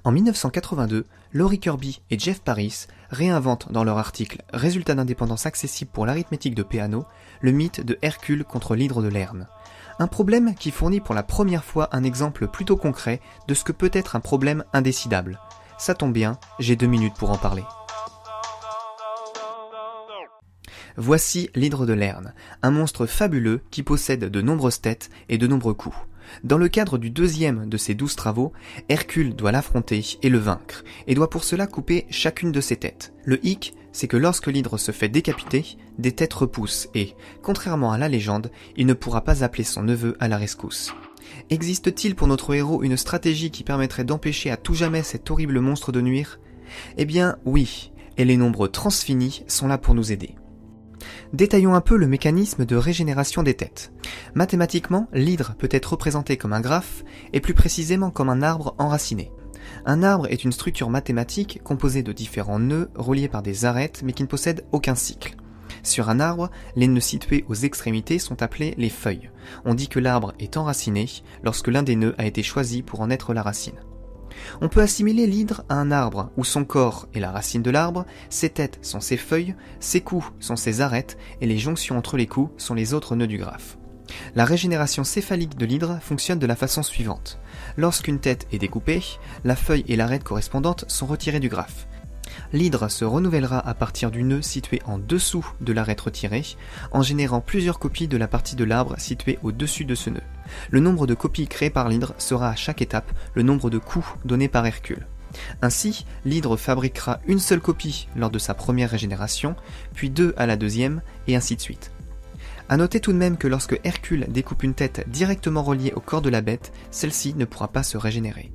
En 1982, Laurie Kirby et Jeff Paris réinventent dans leur article « Résultats d'indépendance accessibles pour l'arithmétique de Peano » le mythe de Hercule contre l'hydre de Lerne. Un problème qui fournit pour la première fois un exemple plutôt concret de ce que peut être un problème indécidable. Ça tombe bien, j'ai 2 minutes pour en parler. Voici l'hydre de Lerne, un monstre fabuleux qui possède de nombreuses têtes et de nombreux coups. Dans le cadre du deuxième de ses 12 travaux, Hercule doit l'affronter et le vaincre, et doit pour cela couper chacune de ses têtes. Le hic, c'est que lorsque l'hydre se fait décapiter, des têtes repoussent et, contrairement à la légende, il ne pourra pas appeler son neveu à la rescousse. Existe-t-il pour notre héros une stratégie qui permettrait d'empêcher à tout jamais cet horrible monstre de nuire ? Eh bien oui, et les nombres transfinis sont là pour nous aider. Détaillons un peu le mécanisme de régénération des têtes. Mathématiquement, l'hydre peut être représenté comme un graphe, et plus précisément comme un arbre enraciné. Un arbre est une structure mathématique composée de différents nœuds reliés par des arêtes mais qui ne possèdent aucun cycle. Sur un arbre, les nœuds situés aux extrémités sont appelés les feuilles. On dit que l'arbre est enraciné lorsque l'un des nœuds a été choisi pour en être la racine. On peut assimiler l'hydre à un arbre où son corps est la racine de l'arbre, ses têtes sont ses feuilles, ses coups sont ses arêtes et les jonctions entre les coups sont les autres nœuds du graphe. La régénération céphalique de l'hydre fonctionne de la façon suivante. Lorsqu'une tête est découpée, la feuille et l'arête correspondantes sont retirées du graphe. L'hydre se renouvellera à partir du nœud situé en dessous de l'arête retirée, en générant plusieurs copies de la partie de l'arbre située au-dessus de ce nœud. Le nombre de copies créées par l'hydre sera à chaque étape le nombre de coups donnés par Hercule. Ainsi, l'hydre fabriquera une seule copie lors de sa première régénération, puis 2 à la deuxième, et ainsi de suite. A noter tout de même que lorsque Hercule découpe une tête directement reliée au corps de la bête, celle-ci ne pourra pas se régénérer.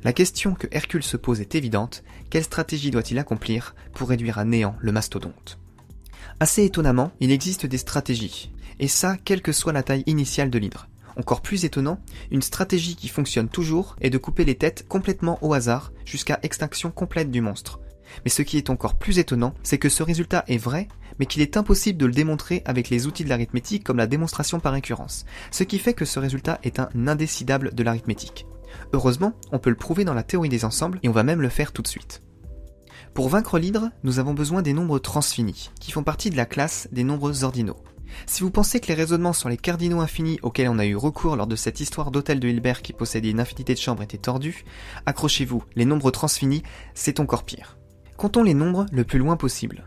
La question que Hercule se pose est évidente, quelle stratégie doit-il accomplir pour réduire à néant le mastodonte ? Assez étonnamment, il existe des stratégies, et ça quelle que soit la taille initiale de l'hydre. Encore plus étonnant, une stratégie qui fonctionne toujours est de couper les têtes complètement au hasard jusqu'à extinction complète du monstre. Mais ce qui est encore plus étonnant, c'est que ce résultat est vrai, mais qu'il est impossible de le démontrer avec les outils de l'arithmétique comme la démonstration par récurrence, ce qui fait que ce résultat est un indécidable de l'arithmétique. Heureusement, on peut le prouver dans la théorie des ensembles, et on va même le faire tout de suite. Pour vaincre l'hydre, nous avons besoin des nombres transfinis, qui font partie de la classe des nombres ordinaux. Si vous pensez que les raisonnements sur les cardinaux infinis auxquels on a eu recours lors de cette histoire d'hôtel de Hilbert qui possédait une infinité de chambres étaient tordus, accrochez-vous, les nombres transfinis, c'est encore pire. Comptons les nombres le plus loin possible.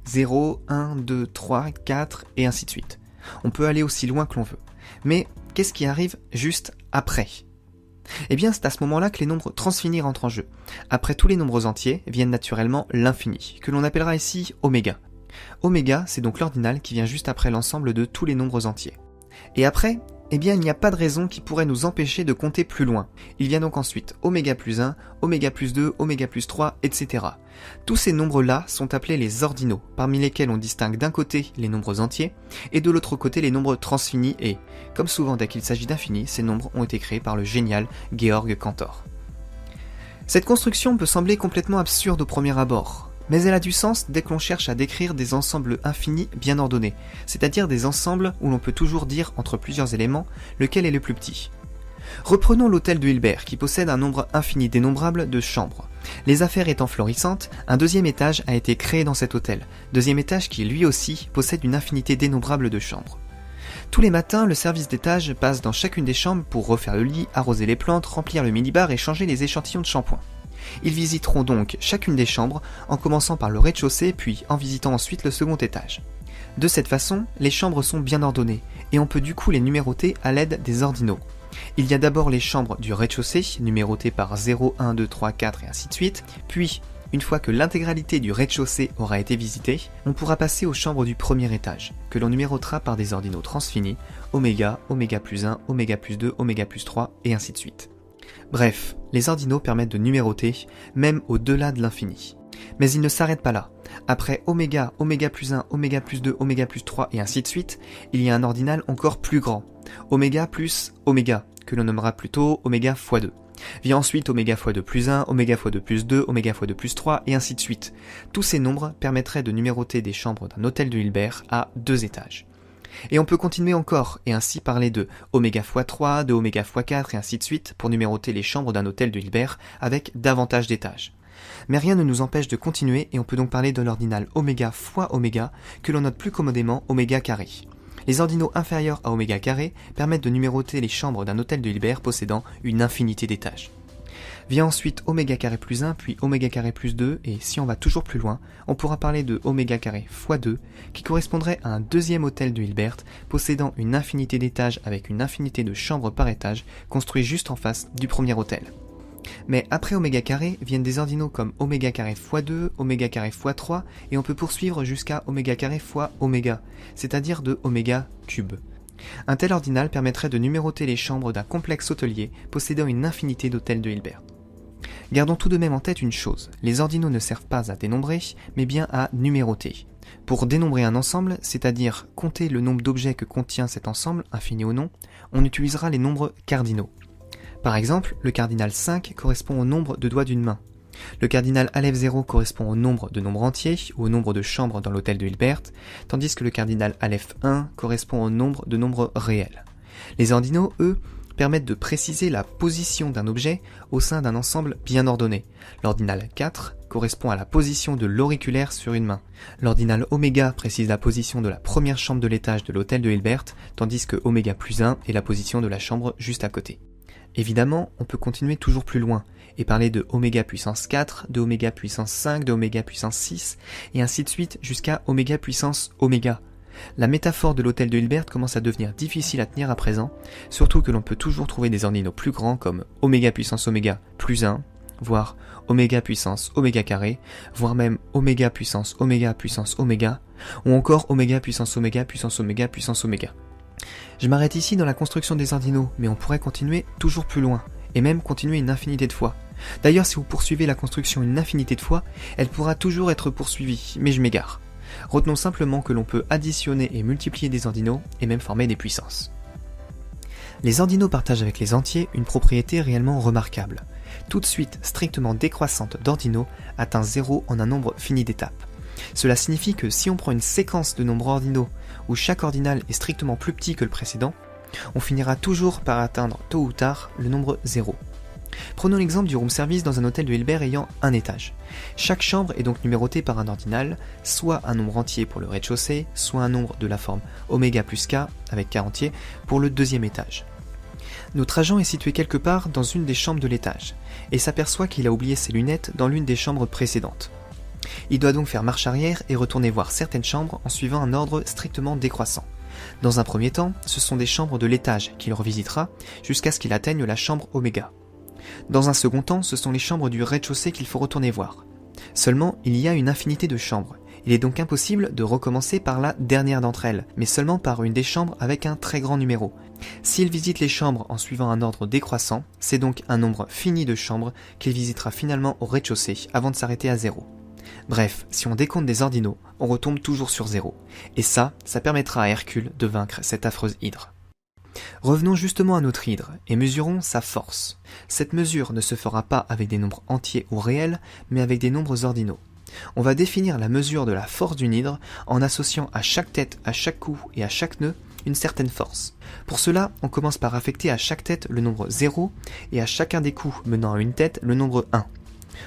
0, 1, 2, 3, 4, et ainsi de suite. On peut aller aussi loin que l'on veut. Mais qu'est-ce qui arrive juste après ? Eh bien, c'est à ce moment-là que les nombres transfinis rentrent en jeu. Après tous les nombres entiers viennent naturellement l'infini, que l'on appellera ici oméga. Oméga, c'est donc l'ordinal qui vient juste après l'ensemble de tous les nombres entiers. Et après, eh bien, il n'y a pas de raison qui pourrait nous empêcher de compter plus loin. Il vient donc ensuite oméga plus 1, oméga plus 2, oméga plus 3, etc. Tous ces nombres-là sont appelés les ordinaux, parmi lesquels on distingue d'un côté les nombres entiers, et de l'autre côté les nombres transfinis et, comme souvent dès qu'il s'agit d'infini, ces nombres ont été créés par le génial Georg Cantor. Cette construction peut sembler complètement absurde au premier abord, mais elle a du sens dès que l'on cherche à décrire des ensembles infinis bien ordonnés, c'est-à-dire des ensembles où l'on peut toujours dire entre plusieurs éléments lequel est le plus petit. Reprenons l'hôtel de Hilbert qui possède un nombre infini dénombrable de chambres. Les affaires étant florissantes, un deuxième étage a été créé dans cet hôtel, deuxième étage qui lui aussi possède une infinité dénombrable de chambres. Tous les matins, le service d'étage passe dans chacune des chambres pour refaire le lit, arroser les plantes, remplir le minibar et changer les échantillons de shampoing. Ils visiteront donc chacune des chambres en commençant par le rez-de-chaussée puis en visitant ensuite le second étage. De cette façon, les chambres sont bien ordonnées et on peut du coup les numéroter à l'aide des ordinaux. Il y a d'abord les chambres du rez-de-chaussée, numérotées par 0, 1, 2, 3, 4 et ainsi de suite, puis, une fois que l'intégralité du rez-de-chaussée aura été visitée, on pourra passer aux chambres du premier étage, que l'on numérotera par des ordinaux transfinis, oméga, oméga plus 1, oméga plus 2, oméga plus 3 et ainsi de suite. Bref, les ordinaux permettent de numéroter, même au-delà de l'infini. Mais ils ne s'arrêtent pas là. Après oméga, oméga plus 1, oméga plus 2, oméga plus 3 et ainsi de suite, il y a un ordinal encore plus grand. Oméga plus oméga, que l'on nommera plutôt oméga fois 2. Vient ensuite oméga fois 2 plus 1, oméga fois 2 plus 2, oméga fois 2 plus 3 et ainsi de suite. Tous ces nombres permettraient de numéroter des chambres d'un hôtel de Hilbert à 2 étages. Et on peut continuer encore, et ainsi parler de oméga x 3, de oméga x 4, et ainsi de suite, pour numéroter les chambres d'un hôtel de Hilbert avec davantage d'étages. Mais rien ne nous empêche de continuer, et on peut donc parler de l'ordinal oméga fois oméga, que l'on note plus commodément oméga carré. Les ordinaux inférieurs à oméga carré permettent de numéroter les chambres d'un hôtel de Hilbert possédant une infinité d'étages. Vient ensuite oméga carré plus 1, puis oméga carré plus 2, et si on va toujours plus loin, on pourra parler de oméga carré fois 2, qui correspondrait à un deuxième hôtel de Hilbert, possédant une infinité d'étages avec une infinité de chambres par étage, construit juste en face du premier hôtel. Mais après oméga carré viennent des ordinaux comme oméga carré fois 2, oméga carré fois 3, et on peut poursuivre jusqu'à oméga carré fois oméga, c'est-à-dire de oméga cube. Un tel ordinal permettrait de numéroter les chambres d'un complexe hôtelier possédant une infinité d'hôtels de Hilbert. Gardons tout de même en tête une chose, les ordinaux ne servent pas à dénombrer, mais bien à numéroter. Pour dénombrer un ensemble, c'est-à-dire compter le nombre d'objets que contient cet ensemble, infini ou non, on utilisera les nombres cardinaux. Par exemple, le cardinal 5 correspond au nombre de doigts d'une main. Le cardinal Aleph 0 correspond au nombre de nombres entiers ou au nombre de chambres dans l'hôtel de Hilbert, tandis que le cardinal Aleph 1 correspond au nombre de nombres réels. Les ordinaux, eux, permettent de préciser la position d'un objet au sein d'un ensemble bien ordonné. L'ordinal 4 correspond à la position de l'auriculaire sur une main. L'ordinal oméga précise la position de la première chambre de l'étage de l'hôtel de Hilbert, tandis que oméga plus 1 est la position de la chambre juste à côté. Évidemment, on peut continuer toujours plus loin, et parler de oméga puissance 4, de oméga puissance 5, de oméga puissance 6, et ainsi de suite jusqu'à oméga puissance oméga. La métaphore de l'hôtel de Hilbert commence à devenir difficile à tenir à présent, surtout que l'on peut toujours trouver des ordinaux plus grands comme oméga puissance oméga plus 1, voire oméga puissance oméga carré, voire même oméga puissance oméga puissance oméga, ou encore oméga puissance oméga puissance oméga puissance oméga. Je m'arrête ici dans la construction des ordinaux, mais on pourrait continuer toujours plus loin, et même continuer une infinité de fois. D'ailleurs, si vous poursuivez la construction une infinité de fois, elle pourra toujours être poursuivie, mais je m'égare. Retenons simplement que l'on peut additionner et multiplier des ordinaux, et même former des puissances. Les ordinaux partagent avec les entiers une propriété réellement remarquable. Toute suite strictement décroissante d'ordinaux atteint 0 en un nombre fini d'étapes. Cela signifie que si on prend une séquence de nombres ordinaux où chaque ordinal est strictement plus petit que le précédent, on finira toujours par atteindre tôt ou tard le nombre 0. Prenons l'exemple du room service dans un hôtel de Hilbert ayant un étage. Chaque chambre est donc numérotée par un ordinal, soit un nombre entier pour le rez-de-chaussée, soit un nombre de la forme oméga plus k avec k entier pour le deuxième étage. Notre agent est situé quelque part dans une des chambres de l'étage, et s'aperçoit qu'il a oublié ses lunettes dans l'une des chambres précédentes. Il doit donc faire marche arrière et retourner voir certaines chambres en suivant un ordre strictement décroissant. Dans un premier temps, ce sont des chambres de l'étage qu'il revisitera jusqu'à ce qu'il atteigne la chambre oméga. Dans un second temps, ce sont les chambres du rez-de-chaussée qu'il faut retourner voir. Seulement, il y a une infinité de chambres. Il est donc impossible de recommencer par la dernière d'entre elles, mais seulement par une des chambres avec un très grand numéro. S'il visite les chambres en suivant un ordre décroissant, c'est donc un nombre fini de chambres qu'il visitera finalement au rez-de-chaussée avant de s'arrêter à 0. Bref, si on décompte des ordinaux, on retombe toujours sur 0. Et ça permettra à Hercule de vaincre cette affreuse hydre. Revenons justement à notre hydre, et mesurons sa force. Cette mesure ne se fera pas avec des nombres entiers ou réels, mais avec des nombres ordinaux. On va définir la mesure de la force d'une hydre en associant à chaque tête, à chaque cou et à chaque nœud une certaine force. Pour cela, on commence par affecter à chaque tête le nombre 0 et à chacun des coups menant à une tête le nombre 1.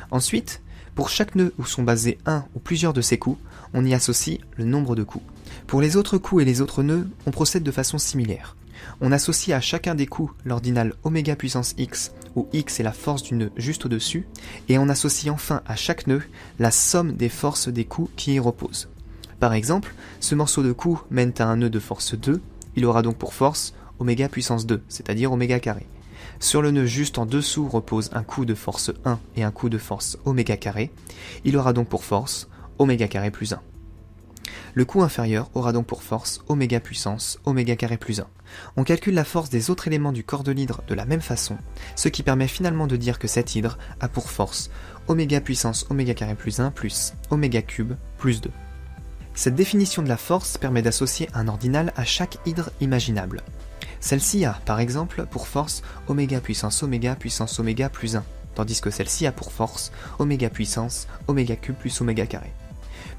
Ensuite, pour chaque nœud où sont basés un ou plusieurs de ces coups, on y associe le nombre de coups. Pour les autres coups et les autres nœuds, on procède de façon similaire. On associe à chacun des coups l'ordinal oméga puissance x, où x est la force du nœud juste au-dessus, et on associe enfin à chaque nœud la somme des forces des coups qui y reposent. Par exemple, ce morceau de coup mène à un nœud de force 2, il aura donc pour force oméga puissance 2, c'est-à-dire oméga carré. Sur le nœud juste en dessous repose un coup de force 1 et un coup de force oméga carré, il aura donc pour force oméga carré plus 1. Le coup inférieur aura donc pour force oméga puissance oméga carré plus 1. On calcule la force des autres éléments du corps de l'hydre de la même façon, ce qui permet finalement de dire que cette hydre a pour force oméga puissance oméga carré plus 1 plus oméga cube plus 2. Cette définition de la force permet d'associer un ordinal à chaque hydre imaginable. Celle-ci a, par exemple, pour force oméga puissance oméga plus 1, tandis que celle-ci a pour force oméga puissance oméga cube plus oméga carré.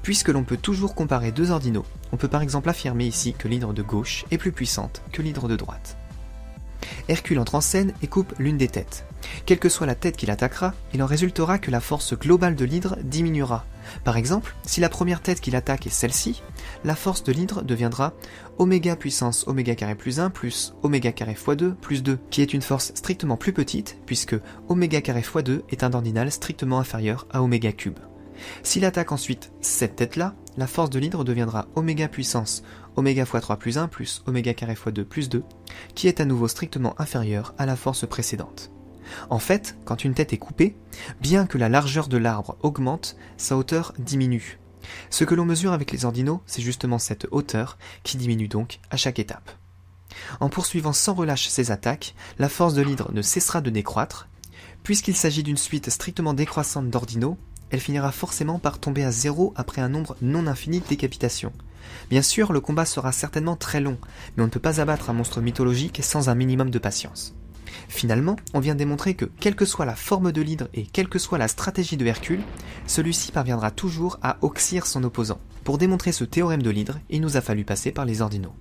Puisque l'on peut toujours comparer deux ordinaux, on peut par exemple affirmer ici que l'hydre de gauche est plus puissante que l'hydre de droite. Hercule entre en scène et coupe l'une des têtes. Quelle que soit la tête qu'il attaquera, il en résultera que la force globale de l'hydre diminuera. Par exemple, si la première tête qu'il attaque est celle-ci, la force de l'hydre deviendra oméga puissance oméga carré plus 1 plus oméga carré fois 2 plus 2, qui est une force strictement plus petite, puisque oméga carré fois 2 est un ordinal strictement inférieur à oméga cube. S'il attaque ensuite cette tête-là, la force de l'hydre deviendra oméga puissance oméga fois 3 plus 1 plus oméga carré fois 2 plus 2, qui est à nouveau strictement inférieure à la force précédente. En fait, quand une tête est coupée, bien que la largeur de l'arbre augmente, sa hauteur diminue. Ce que l'on mesure avec les ordinaux, c'est justement cette hauteur qui diminue donc à chaque étape. En poursuivant sans relâche ces attaques, la force de l'hydre ne cessera de décroître. Puisqu'il s'agit d'une suite strictement décroissante d'ordinaux, elle finira forcément par tomber à zéro après un nombre non infini de décapitations. Bien sûr, le combat sera certainement très long, mais on ne peut pas abattre un monstre mythologique sans un minimum de patience. Finalement, on vient démontrer que, quelle que soit la forme de l'hydre et quelle que soit la stratégie de Hercule, celui-ci parviendra toujours à oxyre son opposant. Pour démontrer ce théorème de l'hydre, il nous a fallu passer par les ordinaux.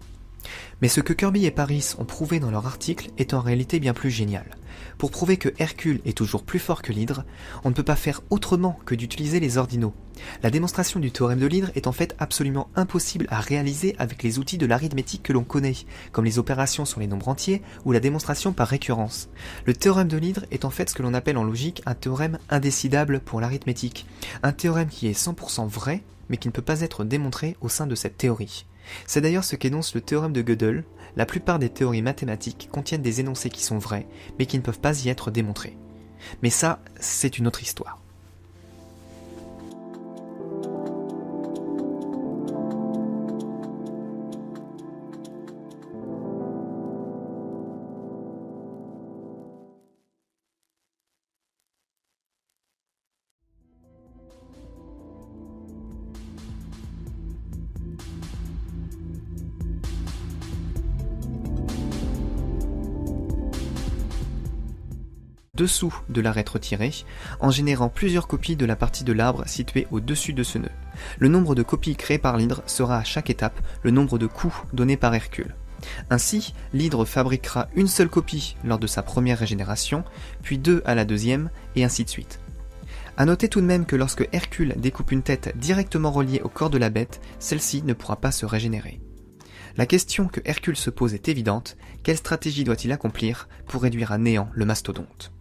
Mais ce que Kirby et Paris ont prouvé dans leur article est en réalité bien plus génial. Pour prouver que Hercule est toujours plus fort que l'hydre, on ne peut pas faire autrement que d'utiliser les ordinaux. La démonstration du théorème de l'hydre est en fait absolument impossible à réaliser avec les outils de l'arithmétique que l'on connaît, comme les opérations sur les nombres entiers ou la démonstration par récurrence. Le théorème de l'hydre est en fait ce que l'on appelle en logique un théorème indécidable pour l'arithmétique, un théorème qui est 100% vrai, mais qui ne peut pas être démontré au sein de cette théorie. C'est d'ailleurs ce qu'énonce le théorème de Gödel. La plupart des théories mathématiques contiennent des énoncés qui sont vrais, mais qui ne peuvent pas y être démontrés. Mais ça, c'est une autre histoire. Dessous de l'arête retirée, en générant plusieurs copies de la partie de l'arbre située au-dessus de ce nœud. Le nombre de copies créées par l'hydre sera à chaque étape le nombre de coups donnés par Hercule. Ainsi, l'hydre fabriquera une seule copie lors de sa première régénération, puis deux à la deuxième, et ainsi de suite. A noter tout de même que lorsque Hercule découpe une tête directement reliée au corps de la bête, celle-ci ne pourra pas se régénérer. La question que Hercule se pose est évidente, quelle stratégie doit-il accomplir pour réduire à néant le mastodonte ?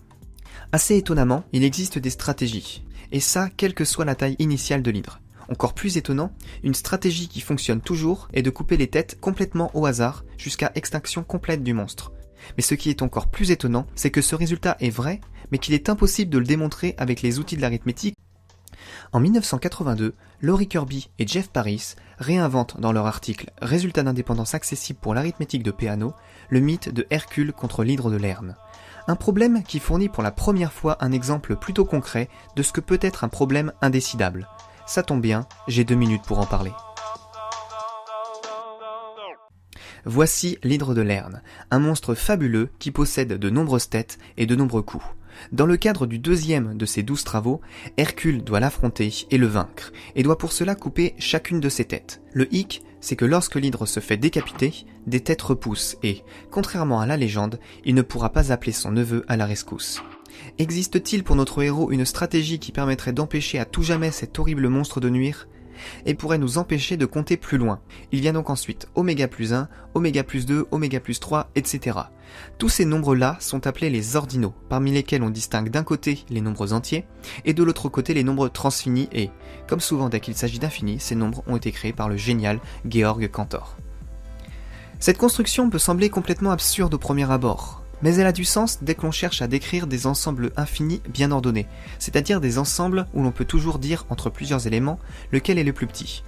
Assez étonnamment, il existe des stratégies, et ça, quelle que soit la taille initiale de l'hydre. Encore plus étonnant, une stratégie qui fonctionne toujours est de couper les têtes complètement au hasard jusqu'à extinction complète du monstre. Mais ce qui est encore plus étonnant, c'est que ce résultat est vrai, mais qu'il est impossible de le démontrer avec les outils de l'arithmétique. En 1982, Laurie Kirby et Jeff Paris réinventent dans leur article « Résultats d'indépendance accessibles pour l'arithmétique de Peano » le mythe de Hercule contre l'hydre de Lerne. Un problème qui fournit pour la première fois un exemple plutôt concret de ce que peut être un problème indécidable. Ça tombe bien, j'ai 2 minutes pour en parler. Voici l'hydre de Lerne, un monstre fabuleux qui possède de nombreuses têtes et de nombreux coups. Dans le cadre du deuxième de ses 12 travaux, Hercule doit l'affronter et le vaincre, et doit pour cela couper chacune de ses têtes. Le hic, c'est que lorsque l'hydre se fait décapiter, des têtes repoussent et, contrairement à la légende, il ne pourra pas appeler son neveu à la rescousse. Existe-t-il pour notre héros une stratégie qui permettrait d'empêcher à tout jamais cet horrible monstre de nuire ? Et pourrait nous empêcher de compter plus loin. Il vient donc ensuite oméga plus 1, oméga plus 2, oméga plus 3, etc. Tous ces nombres-là sont appelés les ordinaux, parmi lesquels on distingue d'un côté les nombres entiers, et de l'autre côté les nombres transfinis et, comme souvent dès qu'il s'agit d'infini, ces nombres ont été créés par le génial Georg Cantor. Cette construction peut sembler complètement absurde au premier abord, mais elle a du sens dès que l'on cherche à décrire des ensembles infinis bien ordonnés, c'est-à-dire des ensembles où l'on peut toujours dire entre plusieurs éléments lequel est le plus petit.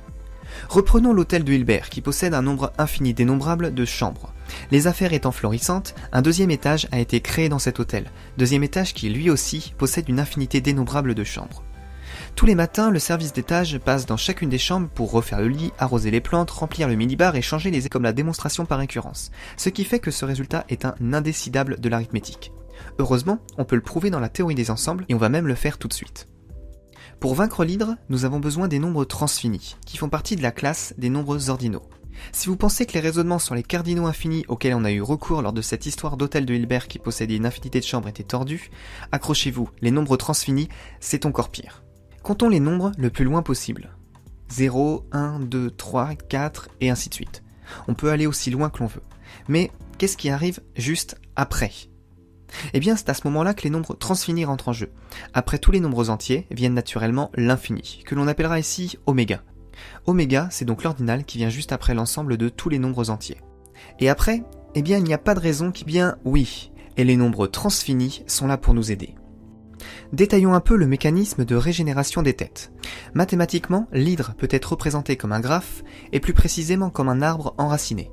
Reprenons l'hôtel de Hilbert qui possède un nombre infini dénombrable de chambres. Les affaires étant florissantes, un deuxième étage a été créé dans cet hôtel, deuxième étage qui lui aussi possède une infinité dénombrable de chambres. Tous les matins, le service d'étage passe dans chacune des chambres pour refaire le lit, arroser les plantes, remplir le minibar et changer les comme la démonstration par récurrence. Ce qui fait que ce résultat est un indécidable de l'arithmétique. Heureusement, on peut le prouver dans la théorie des ensembles et on va même le faire tout de suite. Pour vaincre l'hydre, nous avons besoin des nombres transfinis, qui font partie de la classe des nombres ordinaux. Si vous pensez que les raisonnements sur les cardinaux infinis auxquels on a eu recours lors de cette histoire d'hôtel de Hilbert qui possédait une infinité de chambres étaient tordus, accrochez-vous, les nombres transfinis, c'est encore pire. Comptons les nombres le plus loin possible. 0, 1, 2, 3, 4 et ainsi de suite. On peut aller aussi loin que l'on veut. Mais qu'est-ce qui arrive juste après ? Eh bien, c'est à ce moment-là que les nombres transfinis rentrent en jeu. Après tous les nombres entiers viennent naturellement l'infini, que l'on appellera ici oméga. Oméga, c'est donc l'ordinal qui vient juste après l'ensemble de tous les nombres entiers. Et après, eh bien, il n'y a pas de raison qui bien oui, et les nombres transfinis sont là pour nous aider. Détaillons un peu le mécanisme de régénération des têtes. Mathématiquement, l'hydre peut être représenté comme un graphe, et plus précisément comme un arbre enraciné.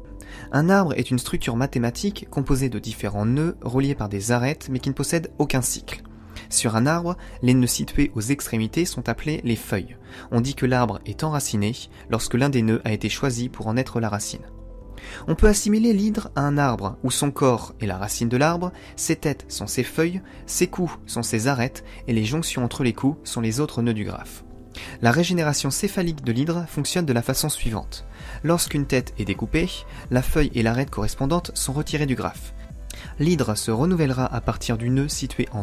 Un arbre est une structure mathématique composée de différents nœuds reliés par des arêtes mais qui ne possèdent aucun cycle. Sur un arbre, les nœuds situés aux extrémités sont appelés les feuilles. On dit que l'arbre est enraciné lorsque l'un des nœuds a été choisi pour en être la racine. On peut assimiler l'hydre à un arbre où son corps est la racine de l'arbre, ses têtes sont ses feuilles, ses coups sont ses arêtes et les jonctions entre les coups sont les autres nœuds du graphe. La régénération céphalique de l'hydre fonctionne de la façon suivante. Lorsqu'une tête est découpée, la feuille et l'arête correspondantes sont retirées du graphe. L'hydre se renouvellera à partir du nœud situé en